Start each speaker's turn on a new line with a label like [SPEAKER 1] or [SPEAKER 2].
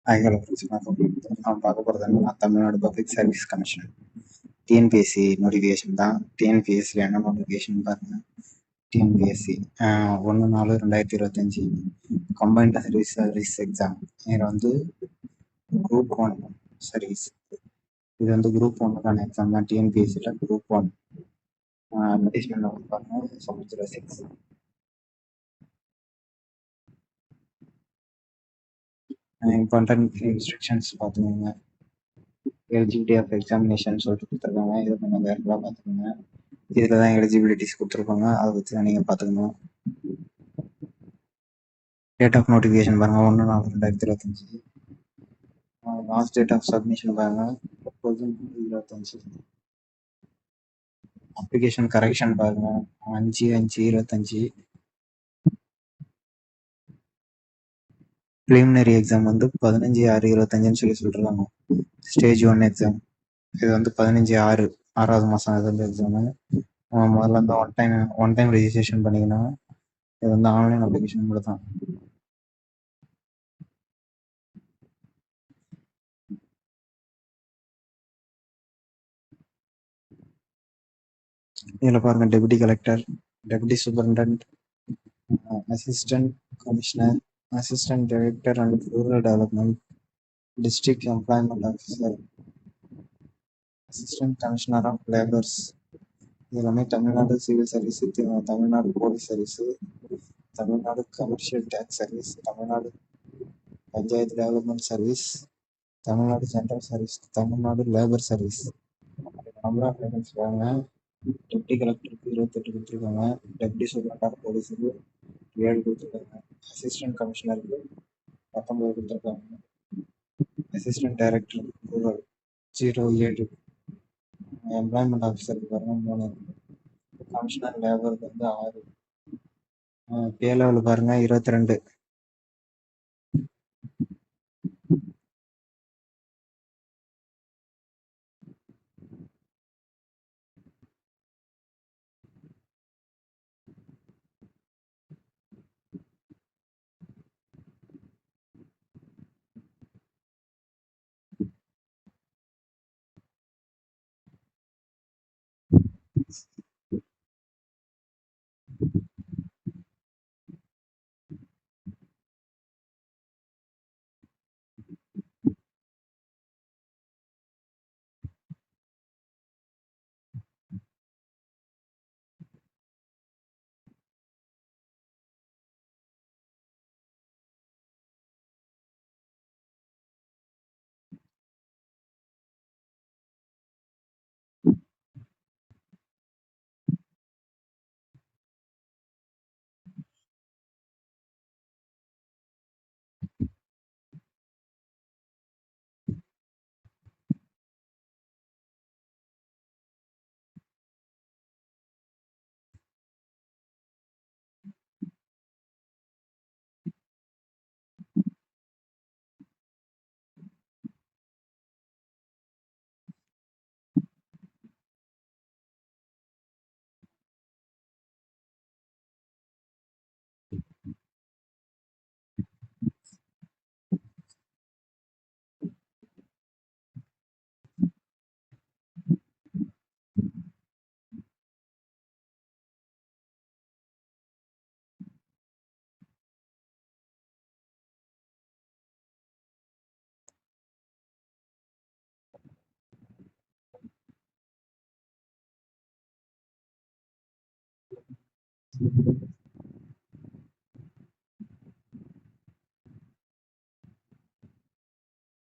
[SPEAKER 1] Hello friends, நான் பார்க்க போகிறது என்னன்னா Tamil Nadu public service commission TNPSC notification தான். டிஎன்பிஎஸ்சியில் என்ன நோட்டிஃபிகேஷன் பாருங்கள். TNPSC 1/4/2025 combined service exam. இதில் வந்து குரூப் 1 சர்வீஸ். இது வந்து குரூப் 1க்கான எக்ஸாம் தான். டிஎன்பிஎஸ்சியில் குரூப் 1 அட்வர்டைஸ்மெண்ட் வந்து பாருங்கள் 706. இம்பார்ட்டன்ட் இன்ஸ்ட்ரக்ஷன்ஸ் பார்த்துக்கோங்க. எலிஜிபிலிட்டி ஆஃப் எக்ஸாமினேஷன் சொல்லிட்டு கொடுத்துருக்காங்க. இதை கொஞ்சம் கேர்ஃபுல்லாக பார்த்துக்கோங்க. இதில் தான் எலிஜிபிலிட்டிஸ் கொடுத்துருப்பாங்க, அதை வச்சு தான் நீங்கள் பார்த்துக்கணும். டேட் ஆஃப் நோட்டிஃபிகேஷன் பாருங்கள் 1/4/2025. லாஸ்ட் டேட் ஆஃப் சப்மிஷன் பாருங்கள் 25. அப்ளிகேஷன் கரெக்ஷன் பாருங்கள் 5/5/25. ப்ரிலிமினரி எக்ஸாம் வந்து 15/6/25 சொல்லியிருக்காங்க. ஸ்டேஜ் 1 எக்ஸாம் இது வந்து 15/6 6வது மாதம் இது வந்து எக்ஸாமு. முதல்ல வந்து ஒன் டைம் ரெஜிஸ்ட்ரேஷன் பண்ணிக்கணும். இது வந்து ஆன்லைன் அப்ளிகேஷன் மட்டும் தான். இதில் பாருங்கள் deputy collector, deputy superintendent, assistant commissioner, assistant director and rural development, district employment officer, assistant commissioner of labours. எல்லாமே Tamil Nadu civil service, Tamil Nadu police service, Tamil Nadu commercial tax service, Tamil Nadu panchayat development service, Tamil Nadu central service, Tamil Nadu labour service. Number of vacancies பாருங்க. Deputy கலெக்டருக்கு 28 கொடுத்துருக்காங்க. Deputy superintendent of போலீஸுக்கு 7 கொடுத்துருக்காங்க. Assistant கமிஷனருக்கு 19 கொடுத்துருக்காங்க. Assistant director 07. Employment ஆஃபீஸருக்கு பாருங்க 3. Commissioner லேபருக்கு வந்து 6. பே level பாருங்க 22.